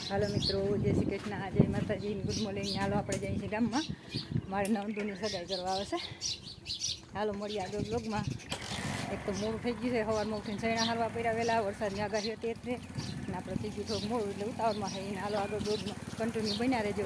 હાલો મિત્રો, જય શ્રી કૃષ્ણ, જય માતાજી, ગુડ મોર્નિંગ. હાલો આપણે જઈએ છીએ ગામમાં. મારે નવદુની સગાઈ કરવા આવે છે. હાલો મળીએ આગળ બ્લોગમાં. એક તો મોડું થઈ ગયું છે, સવારમાં ઉઠીને સૈણા હારવા પડ્યા વહેલા, વરસાદની આગાહી હતી એટલે અને આપણે થઈ ગયું થોડુંક મોડું એટલે ઉતાવળમાં થઈને હાલો આગળ બ્લોગમાં કન્ટિન્યુ બન્યા રહેજો.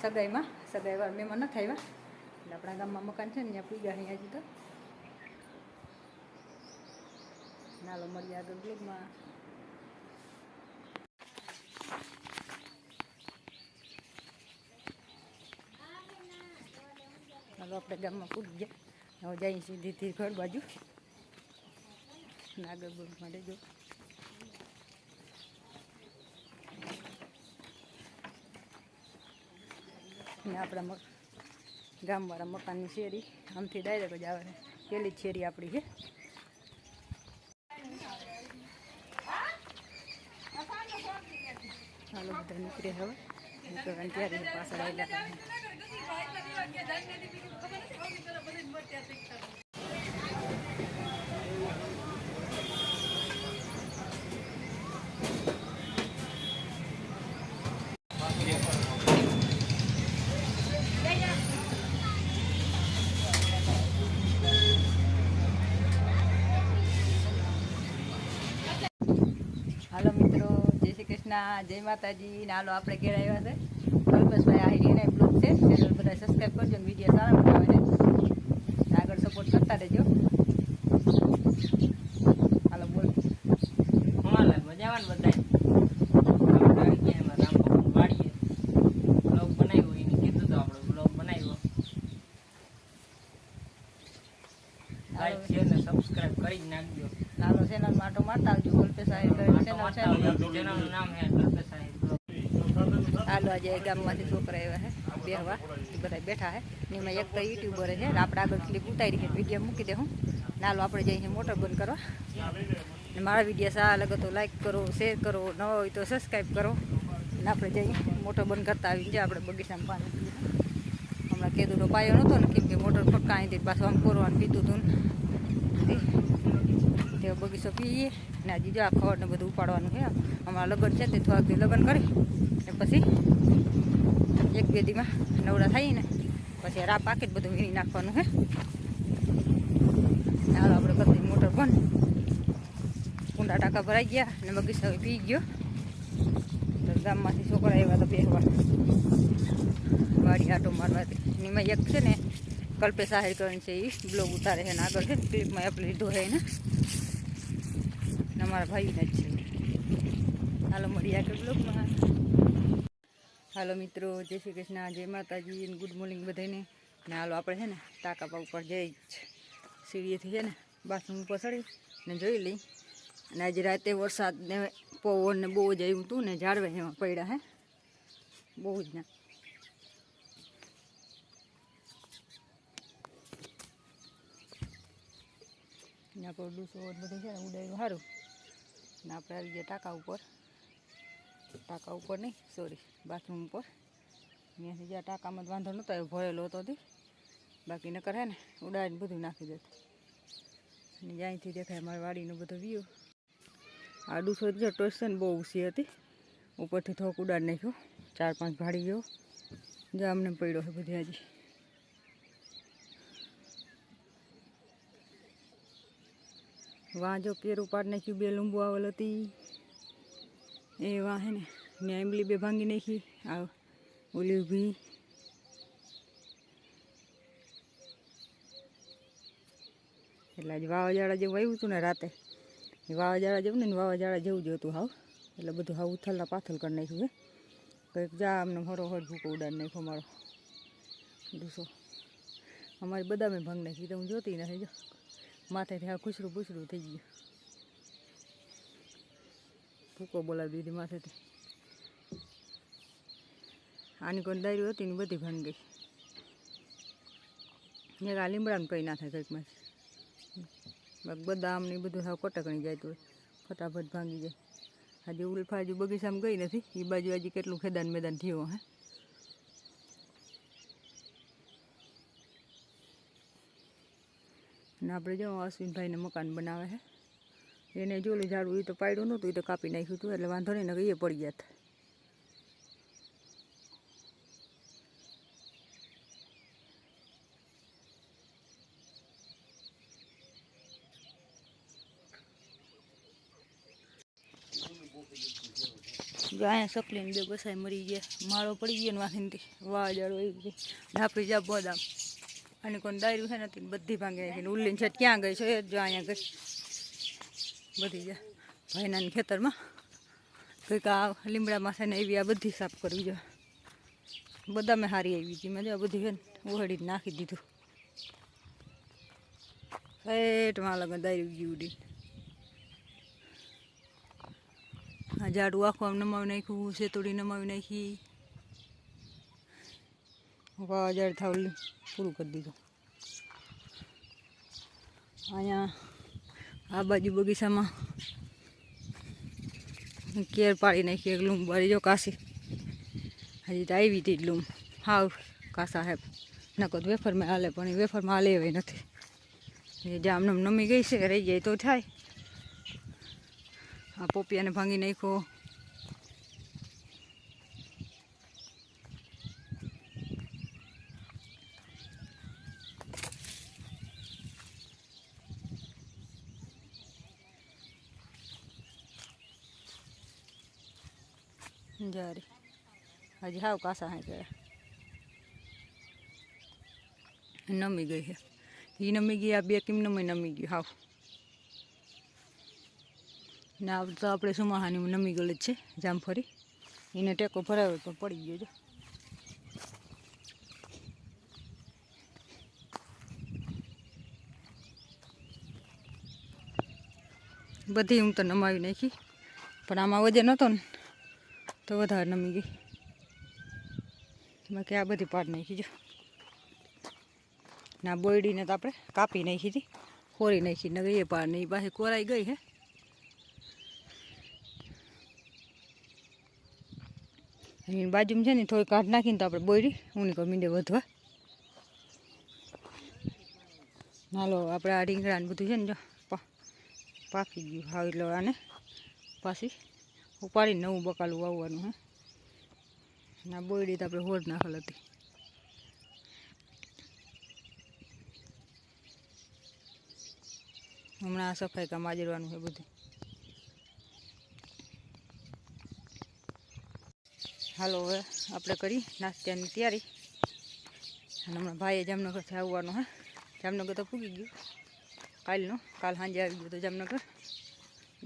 સગાઈમાં સગાઈવાર મહેમાન નથી આવ્યા એટલે આપણા ગામમાં મકાન છે ને ત્યાં પૂજા અહીં હજી તો. નાલો મળીએ આગળ બ્લોગમાં. હાલો આપણે ગામમાં પૂરી ગયા, હવે જઈએ સીધી ઘર બાજુ આગળ બ્લોગમાં લેજો. ને આપણા ગામવાળા મકાનની શેરી આમથી ડાયરેક્ટ જ આવે છે, પેલી જ શેરી આપણી છે. હાલો બધા નીકળે હવે નીકળવાની ત્યારે પાછળ આવેલા. હાલો મિત્રો, જય શ્રી કૃષ્ણ, જય માતાજી. ને હાલો આપણે ઘેર આવ્યા છે. કલ્પેશભાઈ આ એને બ્લોગ છે, ચેનલ બધા સબસ્ક્રાઈબ કરજો ને વિડીયો સારા બનાવે છે, આગળ સપોર્ટ કરતા રહેજો. હાલો બોલ. મજામાં બધા વાડીએ બ્લોગ બનાવ્યો, એને કીધું તો આપણે બ્લોગ બનાવ્યો. લાઈક શેર ને સબસ્ક્રાઇબ કરી નાખજો. હાલો ચેનલ માટો મારતા આવજો. કલ્પેશભાઈ ચેનલનું નામ છે કલ્પેશભાઈ બ્લોગ. હાલો આજે ગામમાંથી છોકરા આવ્યા છે બેહવા, બધા બેઠા છે. એમાં એક તો યુટ્યુબર છે, આપણે આગળ ક્લિપ ઉતારી છે, વિડીયો મૂકી દે. હું નાલો આપણે જઈએ મોટર બંધ કરવા. ને મારા વિડીયો સારા લાગે તો લાઈક કરો, શેર કરો, ન હોય તો સબસ્ક્રાઈબ કરો. ને આપણે જઈએ મોટર બંધ કરતા આવીને જે આપણે બગીચામાં પાણી હમણાં કેદુનો પાયો નહોતો ને, કેમ કે મોટર ફટકાણી પાછું આમ કોરવાનું પીતું હતું ને તે બગીચો પીએ. ને હજી જો આ ખડ ને બધું ઉપાડવાનું છે. હમણાં લગ્ન છે તે થોડાક લગ્ન કરી ને પછી એક બે દીમાં નવડા થાય ને પછી રા પાકીટ બધું વીણી નાખવાનું છે. હાલો આપણે બધી મોટર બંધ, કુંડા ટાંકા ભરાઈ ગયા ને બગીચો પી ગયો. તો ગામમાંથી છોકરા આવ્યા તો બેહવા વાડી આટો મારવાથી. એમાં એક છે ને કલ્પેશ આહિર કરીને છે, એ બ્લોગ ઉતારે છે ને આગળ છે ક્લિપમાં આપણે લીધો છે એને, અમારા ભાઈને જ છે. હાલો મળીએ આગળ બ્લોગમાં. હાલો મિત્રો, જય શ્રી કૃષ્ણ, જય માતાજી, ગુડ મોર્નિંગ બધાને. ને હાલો આપણે છે ને ટાંકા ઉપર જઈ સીડીએથી છે ને બાથરૂમ ઉપર ચડી ને જોઈ લઈ. અને આજે રાતે વરસાદ ને પવન ને બહુ જ આવ્યું હતું ને ઝાડવે એમાં પડ્યા હે બહુ જ. ના આપણું ડૂસો બધું છે ને ઉડાયું સારું. ને આપણે આવી ગયા ટાંકા ઉપર નહીં, સોરી બાથરૂમ ઉપર. ત્યાંથી જ્યાં ટાંકામાં જ વાંધો નહોતો આવ્યો, ભરેલો હતો તે બાકી નકર હે ને ઉડાડીને બધું નાખી દેતું. અને જ્યાંથી દેખાય મારી વાડીનો બધો વ્યૂ. આ ડૂસો જો ટોસ છે ને બહુ ઊંચી હતી, ઉપરથી થોડોક ઉડાડી નાખ્યો. 4-5 ભાડી ગયો જો અમને પડ્યો છે બધી. હજી વાં જો કેરું પાડી નાખ્યું, 2 લીંબુ આવેલ હતી એ વાં હે ને આંબલી 2 ભાંગી નાખી. આ ઓલી ઊભી એટલે આજે વાવાઝોડા જેવું આવ્યું હતું ને રાતે, વાવાઝોડા જેવું ને વાવાઝોડા જેવું જ હતું હાવ. એટલે બધું હાવ ઉથલના પાથલ કરી નાખ્યું. કંઈક જા આમને હરોહર ભૂકો ઉડાડ નાખ્યો મારો ડૂસો. અમારી બદામે ભાંગ નાખી તો હું જોતી નથી. જો માથેથી આ ખુસરું પૂસરું થઈ ગયું. ભૂકો બોલાવી દીધી માથેથી. આની કોઈ દાયરી હતી ને બધી ભાંગ ગઈ. એક આ લીમડામાં કંઈ ના થાય કંઈકમાં બદામ ને બધું સાવ કટકણી જાય તો ફટાફટ ભાંગી જાય. હજી ઉલ્ફા હજુ બગીચામાં ગઈ નથી. એ બાજુ હજી કેટલું ખેદાન મેદાન થયો હે. ને આપણે જો અશ્વિનભાઈને મકાન બનાવે છે. એને જોલું ઝાડું એ તો પાડ્યું નહોતું, એ તો કાપી નાખ્યું હતું એટલે વાંધો નહીં ને એ પડી ગયા હતા. જો અહીંયા સકલીને બે બસાઈ મરી ગયા. માળો પડી ગયો ને વાંધીને વાવાઝાડું આવી ગયું. ઢાપી જા બદામ અને કોઈ દાયરું છે નથી બધી ભાંગી નાખીને ઉલ્લીને છેટ ક્યાં ગઈ છે એ જો અહીંયા ગઈ બધી જા ભાઈના ખેતરમાં. કંઈક આ લીમડામાં છે ને એવી આ બધી સાફ કરવી જોઈએ. બદામે સારી આવી હતી. મેં જો બધી છે ને ઓહડીને નાખી દીધું. પેટમાં લગન દાયરું ગયું ઉડીને. આ ઝાડું આખું આમ નમાવી નાખ્યું. સેતુડી નમાવી નાખી. વાવાઝાડ થાવ પૂરું કરી દીધું. અહીંયા આ બાજુ બગીચામાં કેર પાડી નાખી. એક લૂમ બાળી જો કાશી હજી તો આવી હતી લૂમ. હાવ કાસા હે નકો વેફરમાં હાલે પણ એ વેફરમાં હાલે એવી નથી. એ જામને નમી ગઈ છે રહી જાય તો થાય. આ પોપિયાને ભાંગી નાખ્યો. જારી હજી હાવ કાસા હે ગયા. નમી ગઈ છે. એ નમી ગઈ. આ બે કેમ નમી ગયું હાવ. ને આ તો આપણે સુમાહાની નમી ગયેલ જ છે જામફળી. એને ટેકો ભરાવ્યો પણ પડી ગયો. જો બધી હું તો નમાવી નાખી પણ આમાં વજન હતો ને તો વધારે નમી ગઈ. બાકી આ બધી પાડ નાખી. જો ના બોયડીને તો આપણે કાપી નાખી હતી. ખોરી નાખી ને એ પાડ નહીં પાછી કોરાઈ ગઈ હે. એની બાજુમાં છે ને થોડી કાઢ નાખીને તો આપણે બોયડી ઊની કોઈ મીંડે વધવા. હાલો આપણે આ રીંગણાને બધું છે ને જો પાકી ગયું હાવ એટલે આને પાછી ઉપાડીને નવું બકાલું વાવવાનું હે. ના બોયડી તો આપણે હોડ નાખેલ હતી. હમણાં સફાઈ કામ આજરવાનું છે બધું. હાલો હવે આપણે કરી નાસ્તાની તૈયારી. અને હમણાં ભાઈએ જામનગરથી આવવાનું હે. જામનગર તો પૂગી ગયું કાલનું. કાલ સાંજે આવી ગયું તો જામનગર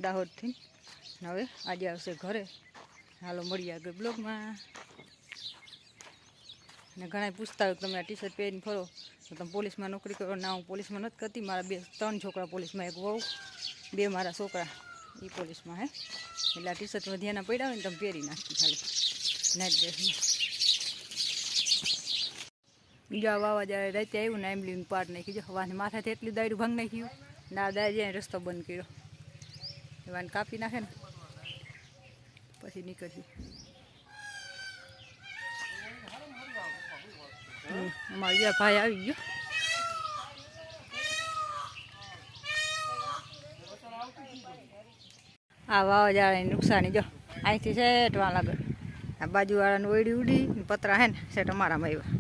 દાહોદથી. હવે આજે આવશે ઘરે. હાલો મળીએ આગળ બ્લોગમાં. ને ઘણા પૂછતા હોય કે તમે આ ટી શર્ટ પહેરીને ફરો તો તમે પોલીસમાં નોકરી કરો. ના હું પોલીસમાં નથી કરતી. મારા 3 છોકરા પોલીસમાં, એક વહુ, 2 મારા છોકરા એ પોલીસમાં હે. એટલે આ ટી શર્ટમાં ધ્યાન પડ્યા હોય ને તમે પહેરી નાખી ખાલી નાઇટ ડ્રેસમાં. બીજા વાવાઝાડે રાતે આવ્યું ને એમ લીને પાડ નાખી. જો હવાને માથાથી એટલી દાયરું ભાંગ નાખ્યું ને આ દાય જાય રસ્તો બંધ કર્યો. એવાને કાપી નાખે ને પછી નીકળીએ. અમારે જ્યાં ભાઈ આવી ગયો. આ વાવાઝાડાની નુકસાની જો અહીંથી સેટવા લાગે. આ બાજુવાળાને ઓયડી ઉડી પતરા હે ને સેટ અમારામાં આવ્યા.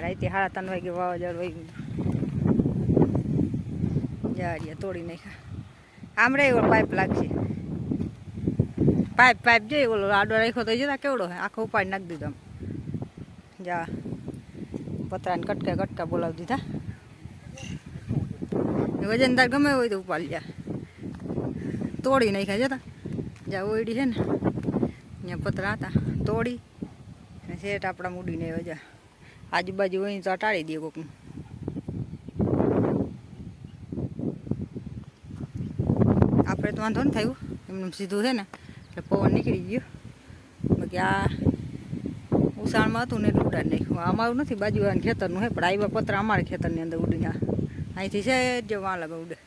રાતે 3:30 વાગે વાવાઝાડું આવી ગયું. જાડિયા તોડી નાખ્યા. આમ રે ઓલો પાઇપ લાગશે. પાઇપ જઈ ઓલો આડો રાખ્યો તો જતા કેવડો હે આખો ઉપાડી નાખી દીધો. આમ જા પતરાને કટકા બોલાવી દીધા. વજનદાર ગમે હોય તો ઉપાડી જા. તોડી નાખ્યા જતા. જ્યાં ઓયડી છે ને ત્યાં પતરા હતા તોડી શેઠ આપણા મૂડીને વજા આજુબાજુ હોય તો ટાળી દે કોકનું. આપણે તો વાંધો ને થયું એમનું સીધું છે ને એટલે પવન નીકળી ગયો. બાકી આ ઉસાણમાં હતું ને એટલે ઉડાડી નાખ્યું. અમારું નથી બાજુવાળાનું ખેતરનું હે પણ આવ્યા પતરા અમારા ખેતરની અંદર ઉડીને અહીંથી છે જ વાં લગે ઉડે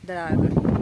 દરા આગળ.